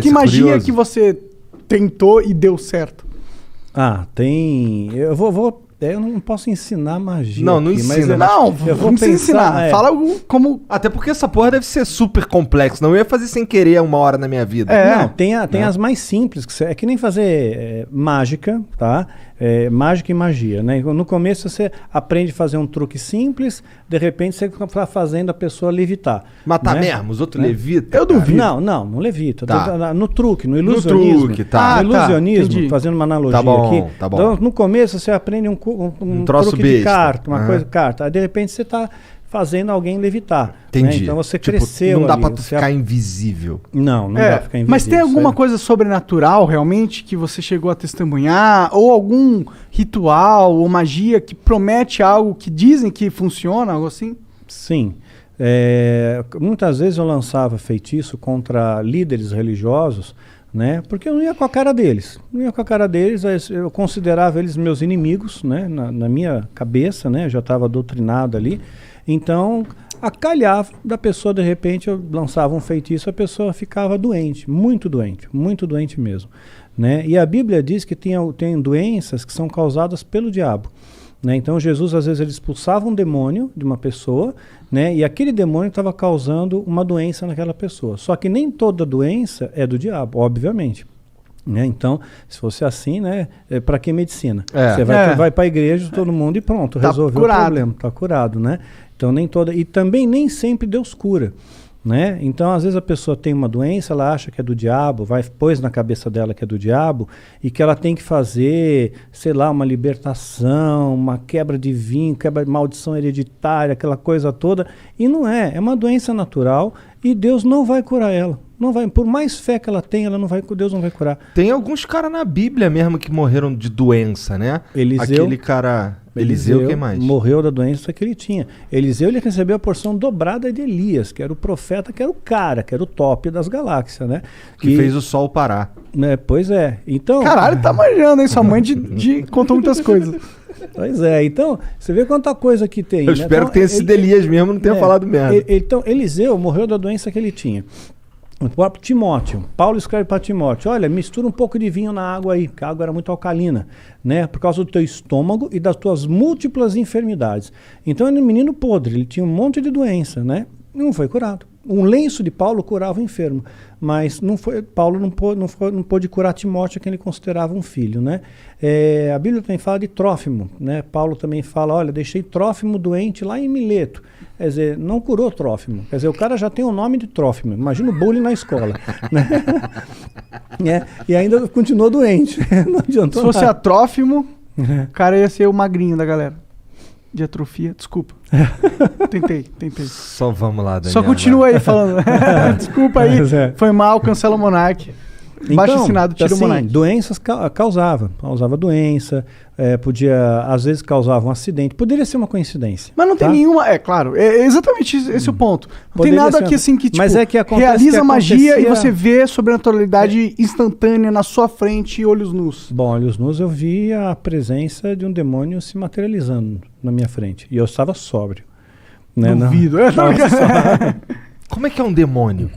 Que magia que você tentou e deu certo? Tem... Eu não posso ensinar magia. Não ensina. Eu vou pensar, ensinar. Fala como... Até porque essa porra deve ser super complexa. Não ia fazer sem querer uma hora na minha vida. Não, tem as mais simples. É que nem fazer mágica, tá? Mágica e magia, né? No começo você aprende a fazer um truque simples, de repente você está fazendo a pessoa levitar. Matar mesmo? Os outros levitam? Eu duvido. Não levita. Tá. No truque, no ilusionismo. No truque, tá. No ilusionismo, fazendo uma analogia aqui. Tá bom. Então, no começo você aprende um troço truque besta. de carta, uma coisa de carta. Aí de repente você está fazendo alguém levitar. Entendi. Né? Então você cresceu. Não dá pra tu ficar invisível. Não dá pra ficar invisível. Mas tem alguma coisa sobrenatural realmente que você chegou a testemunhar? Ou algum ritual ou magia que promete algo que dizem que funciona, algo assim? Sim. Muitas vezes eu lançava feitiço contra líderes religiosos, né? Porque eu não ia com a cara deles. Eu considerava eles meus inimigos, né? Na minha cabeça, né? Eu já estava doutrinado ali. Então, acalhava da pessoa, de repente, eu lançava um feitiço, a pessoa ficava doente muito doente mesmo, né? E a Bíblia diz que tem doenças que são causadas pelo diabo, né? Então, Jesus, às vezes, ele expulsava um demônio de uma pessoa, né? E aquele demônio estava causando uma doença naquela pessoa. Só que nem toda doença é do diabo, obviamente. Né? Então, se fosse assim, né, para que medicina? Você vai para a igreja, todo mundo e pronto, resolveu o problema, está curado, né? Então, e também nem sempre Deus cura, né? Então, às vezes a pessoa tem uma doença, ela acha que é do diabo, pôs na cabeça dela que é do diabo e que ela tem que fazer, sei lá, uma libertação, uma quebra de vinho, quebra de maldição hereditária, aquela coisa toda, e não é uma doença natural e Deus não vai curar ela. Não vai, por mais fé que ela tenha, Deus não vai curar. Tem alguns caras na Bíblia mesmo que morreram de doença, né? Aquele cara... Eliseu, quem mais? Morreu da doença que ele tinha. Eliseu, ele recebeu a porção dobrada de Elias, que era o profeta, que era o cara, que era o top das galáxias, né? Que fez o sol parar. Né? Pois é. Então... Caralho, tá manjando, hein? Sua mãe contou muitas coisas. Pois é. Então, você vê quanta coisa que tem. Eu espero então, que tenha sido Elias mesmo, não tenha falado merda. Então, Eliseu morreu da doença que ele tinha. O próprio Timóteo, Paulo escreve para Timóteo, olha, mistura um pouco de vinho na água aí, porque a água era muito alcalina, né, por causa do teu estômago e das tuas múltiplas enfermidades. Então ele era um menino podre, ele tinha um monte de doença, né, não foi curado. Um lenço de Paulo curava o enfermo, mas Paulo não pôde curar Timóteo, que ele considerava um filho, né. A Bíblia também fala de Trófimo, né, Paulo também fala, olha, deixei Trófimo doente lá em Mileto. Quer dizer, não curou Trófimo. Quer dizer, o cara já tem o nome de Trófimo. Imagina o bullying na escola. Né? E ainda continuou doente. Não adiantou Se fosse a Trófimo, o cara ia ser o magrinho da galera. De atrofia. Desculpa. Tentei. Só vamos lá, Daniel. Só continua aí falando. Desculpa aí. Foi mal, cancela o Monark. Baixo assinado, tira o Monark. Doenças causava doença, às vezes causava um acidente, poderia ser uma coincidência. Mas não tem nenhuma, claro, é exatamente esse o ponto. Não Poderia tem nada aqui assim que, tipo, mas é que realiza magia e você vê sobrenaturalidade instantânea na sua frente e olhos nus. Bom, olhos nus eu vi a presença de um demônio se materializando na minha frente, e eu estava sóbrio. Né? Duvido. Como é que é um demônio?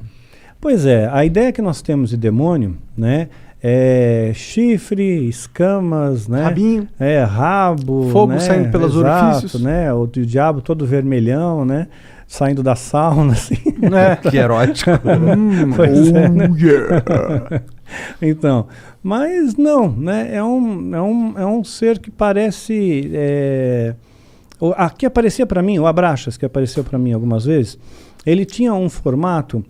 Pois é, a ideia que nós temos de demônio, né, é chifre, escamas, né, rabinho, rabo, fogo, né, saindo pelos orifícios, né, o diabo todo vermelhão, né, saindo da sauna, assim. Que erótico. Pois é, né? Então, mas não, né, é um ser que parece, que aparecia para mim, o Abraxas, que apareceu para mim algumas vezes, ele tinha um formato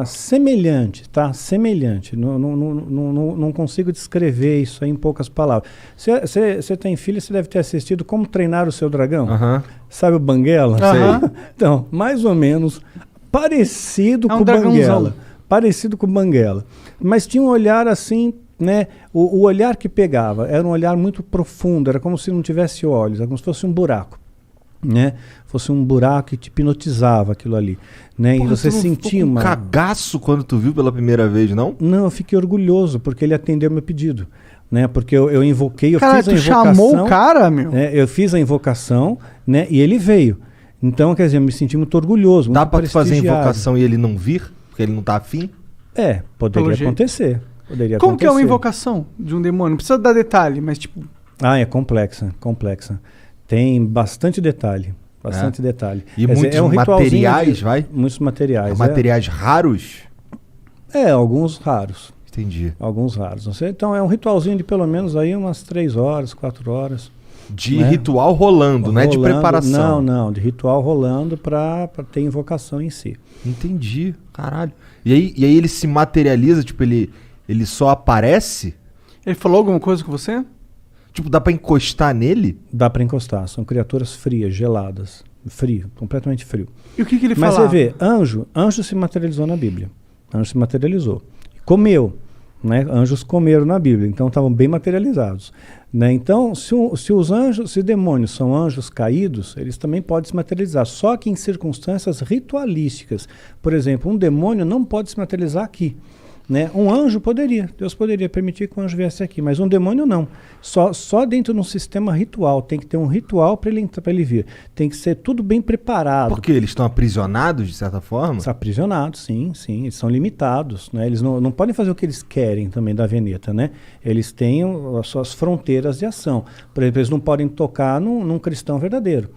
semelhante, tá? Semelhante. Não consigo descrever isso aí em poucas palavras. Você tem filho, você deve ter assistido Como Treinar o Seu Dragão. Sabe o Banguela? Então, mais ou menos parecido com o Banguela. Parecido com o Banguela. Mas tinha um olhar assim, né? O olhar que pegava era um olhar muito profundo, era como se não tivesse olhos, era como se fosse um buraco. Né? Fosse um buraco que te hipnotizava aquilo ali, né? Porra, e você sentia um cagaço quando tu viu pela primeira vez, não? Não, eu fiquei orgulhoso porque ele atendeu meu pedido, né? Porque eu invoquei, eu cara, fiz a invocação. Chamou o cara, meu? Né? Eu fiz a invocação, né? E ele veio. Então, quer dizer, eu me senti muito orgulhoso. Dá pra tu fazer a invocação e ele não vir? Porque ele não tá afim? Poderia acontecer. Como que é uma invocação de um demônio? Não precisa dar detalhe, mas tipo... É complexa. Tem bastante detalhe. Detalhe. E muitos materiais, Muitos materiais. Materiais raros? Alguns raros. Entendi. Alguns raros. Então é um ritualzinho de pelo menos aí umas 3 horas, 4 horas. De ritual rolando, não é de preparação. Não, de ritual rolando para ter invocação em si. Entendi, caralho. E aí ele se materializa, tipo, ele só aparece? Ele falou alguma coisa com você? Tipo, dá pra encostar nele? Dá pra encostar, são criaturas frias, geladas. Frio, completamente frio. E o que ele falava? Mas você vê, anjo se materializou na Bíblia. Anjo se materializou. Comeu. Né? Anjos comeram na Bíblia, então estavam bem materializados. Né? Então, se demônios são anjos caídos, eles também podem se materializar, só que em circunstâncias ritualísticas. Por exemplo, um demônio não pode se materializar aqui. Né? Um anjo poderia, Deus poderia permitir que um anjo viesse aqui, mas um demônio não. Só dentro de um sistema ritual, tem que ter um ritual para ele vir. Tem que ser tudo bem preparado. Por quê? Eles estão aprisionados, de certa forma? Estão aprisionados, sim, eles são limitados. Né? Eles não podem fazer o que eles querem também da Veneta, né? Eles têm as suas fronteiras de ação. Por exemplo, eles não podem tocar num cristão verdadeiro.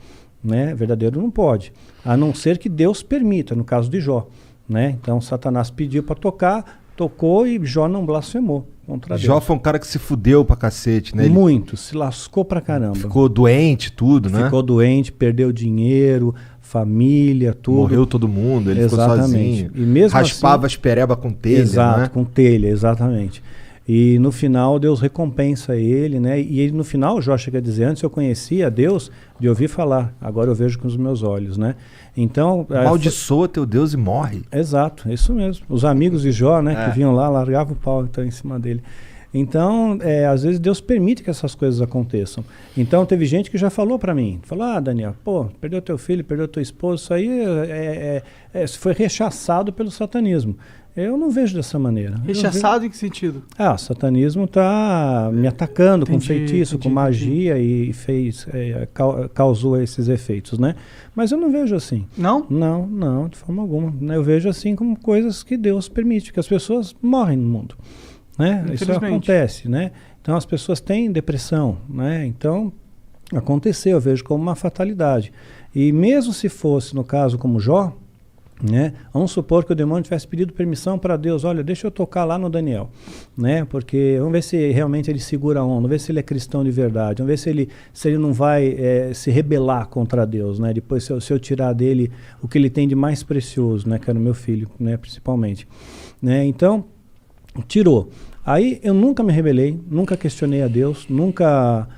Né? Verdadeiro não pode, a não ser que Deus permita, no caso de Jó. Né? Então, Satanás pediu para tocar, tocou e Jó não blasfemou contra Deus. Jó foi um cara que se fudeu pra cacete, né? Muito, se lascou pra caramba. Ficou doente, tudo, né? Ficou doente, perdeu dinheiro, família, tudo. Morreu todo mundo, ele ficou sozinho. E mesmo raspava as pereba com telha, exato, né? Com telha, exatamente. E no final Deus recompensa ele, né? E ele, no final, Jó chega a dizer, antes eu conhecia Deus de ouvir falar, agora eu vejo com os meus olhos, né? Então... Amaldiçoa teu Deus e morre. Exato, isso mesmo. Os amigos de Jó, né, que vinham lá, largavam o pau então, em cima dele. Então, às vezes Deus permite que essas coisas aconteçam. Então, teve gente que já falou para mim, falou, Daniel, perdeu teu filho, perdeu tua esposa, isso aí foi rechaçado pelo satanismo. Eu não vejo dessa maneira. Rechaçado em que sentido? O satanismo está me atacando com feitiço, com magia e causou esses efeitos, né? Mas eu não vejo assim. Não? Não, de forma alguma. Eu vejo assim como coisas que Deus permite, que as pessoas morrem no mundo. Né? Isso acontece, né? Então as pessoas têm depressão, né? Então aconteceu, eu vejo como uma fatalidade. E mesmo se fosse, no caso como Jó, né? Vamos supor que o demônio tivesse pedido permissão para Deus, olha, deixa eu tocar lá no Daniel, né? Porque vamos ver se realmente ele segura a onda, vamos ver se ele é cristão de verdade, vamos ver se ele não vai se rebelar contra Deus, né? Depois se eu tirar dele o que ele tem de mais precioso, né? Que era o meu filho, né? Principalmente, né? Então, tirou. Aí eu nunca me rebelei, nunca questionei a Deus, nunca...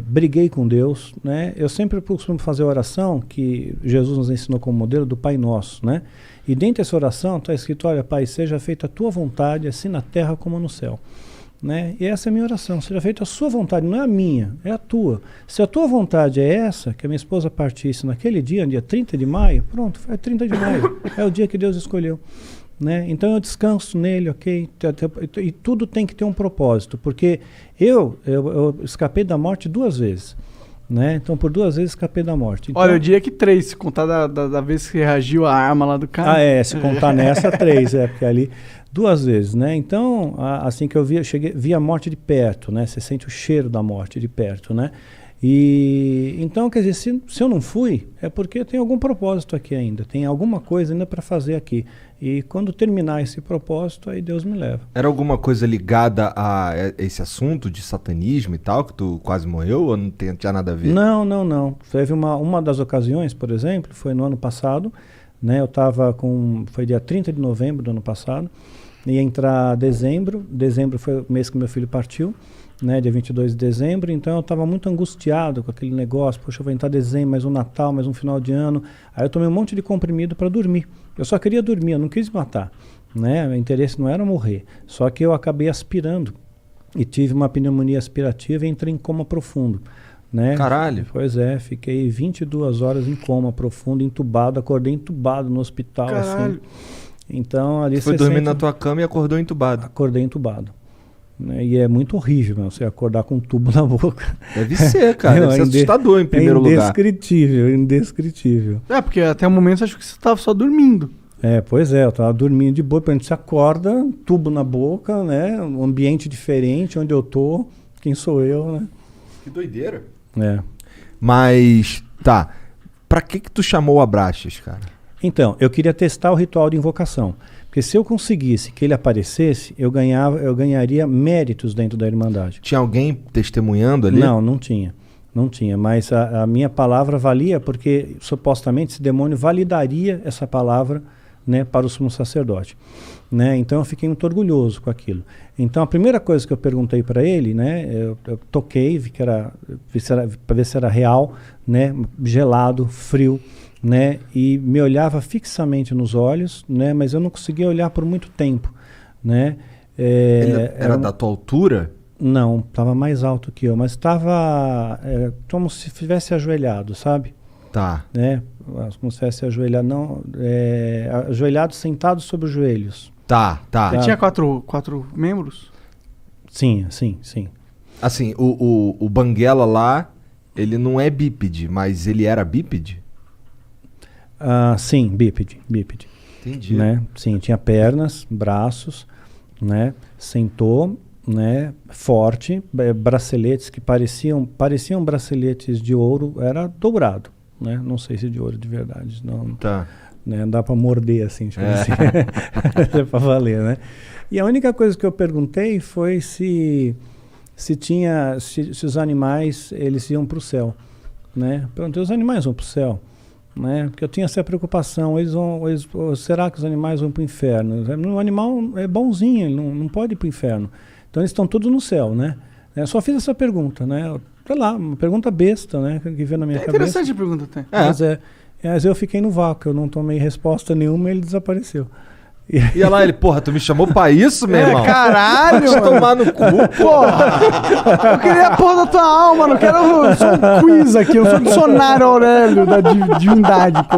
briguei com Deus, né? Eu sempre costumo fazer a oração que Jesus nos ensinou como modelo do Pai Nosso, né? E dentro dessa oração está escrito, olha, Pai, seja feita a tua vontade, assim na terra como no céu, né? E essa é a minha oração, seja feita a sua vontade, não é a minha, é a tua. Se a tua vontade é essa, que a minha esposa partisse naquele dia, dia 30 de maio, pronto, é 30 de maio, é o dia que Deus escolheu. Né? Então eu descanso nele, ok? E tudo tem que ter um propósito, porque eu escapei da morte 2 vezes, né? Então por 2 vezes escapei da morte. Então, olha, eu diria que 3, se contar da vez que reagiu a arma lá do cara. Se contar nessa 3, porque ali 2 vezes, né? Então, assim que eu vi a morte de perto, né? Você sente o cheiro da morte de perto, né? E então, quer dizer, se eu não fui, é porque tem algum propósito aqui ainda, tem alguma coisa ainda para fazer aqui. E quando terminar esse propósito, aí Deus me leva. Era alguma coisa ligada a esse assunto de satanismo e tal, que tu quase morreu, ou não tinha nada a ver? Não. Teve uma das ocasiões, por exemplo, foi no ano passado, né? Eu estava foi dia 30 de novembro do ano passado, ia entrar dezembro foi o mês que meu filho partiu, né, dia 22 de dezembro, então eu estava muito angustiado com aquele negócio, poxa, eu vou entrar dezembro, mais um Natal, mais um final de ano, aí eu tomei um monte de comprimido para dormir, eu só queria dormir, eu não quis matar, né, meu interesse não era morrer, só que eu acabei aspirando, e tive uma pneumonia aspirativa e entrei em coma profundo, né. Caralho! Pois fiquei 22 horas em coma profundo, entubado, acordei entubado no hospital. Caralho! Assim, então ali você foi dormir na tua cama e acordou entubado? Acordei entubado. E é muito horrível, você acordar com um tubo na boca. Deve ser, cara. Deve ser assustador em primeiro lugar. Indescritível. Porque até o momento eu acho que você estava só dormindo. Pois é, eu tava dormindo de boa, de repente você acorda, tubo na boca, né? Um ambiente diferente, onde eu tô, quem sou eu, né? Que doideira. É. Mas, tá. Pra que tu chamou o Abraxas, cara? Então, eu queria testar o ritual de invocação. Porque se eu conseguisse que ele aparecesse, eu ganharia méritos dentro da Irmandade. Tinha alguém testemunhando ali? Não tinha. Não tinha, mas a minha palavra valia porque supostamente esse demônio validaria essa palavra, né, para o sumo sacerdote. Né? Então eu fiquei muito orgulhoso com aquilo. Então a primeira coisa que eu perguntei para ele, né, eu toquei, para ver se era real, né, gelado, frio, né, e me olhava fixamente nos olhos, né, mas eu não conseguia olhar por muito tempo. Né? Ele era da tua altura? Não, estava mais alto que eu, mas estava como se estivesse ajoelhado, sabe? Tá. Né? Como se estivesse ajoelhado, não, ajoelhado sentado sobre os joelhos. Tá. Ele tinha quatro membros? Sim. Assim, o Banguela lá, ele não é bípede, mas ele era bípede? Sim, bípede. Entendi. Né? Sim, tinha pernas, braços, né? Sentou, né? Forte, braceletes que pareciam braceletes de ouro, era dourado, né? Não sei se de ouro de verdade, não. Tá. Né? Dá para morder assim, tipo assim. É para valer, né? E a única coisa que eu perguntei foi se os animais eles iam para o céu, né? Perguntei, os animais vão para o céu, né? Porque eu tinha essa preocupação, será que os animais vão para o inferno? O animal é bonzinho, ele não pode ir para o inferno. Então eles estão todos no céu, né? Eu só fiz essa pergunta, né? Sei lá, uma pergunta besta, né? Que veio na minha cabeça. Interessante a pergunta até. Mas eu fiquei no vácuo, eu não tomei resposta nenhuma e ele desapareceu. E olha lá, ele, porra, tu me chamou pra isso, meu irmão? Caralho! Vai te tomar no cu, porra! Eu queria a porra da tua alma, não quero só um quiz aqui, eu sou dicionário Aurélio da divindade, pô.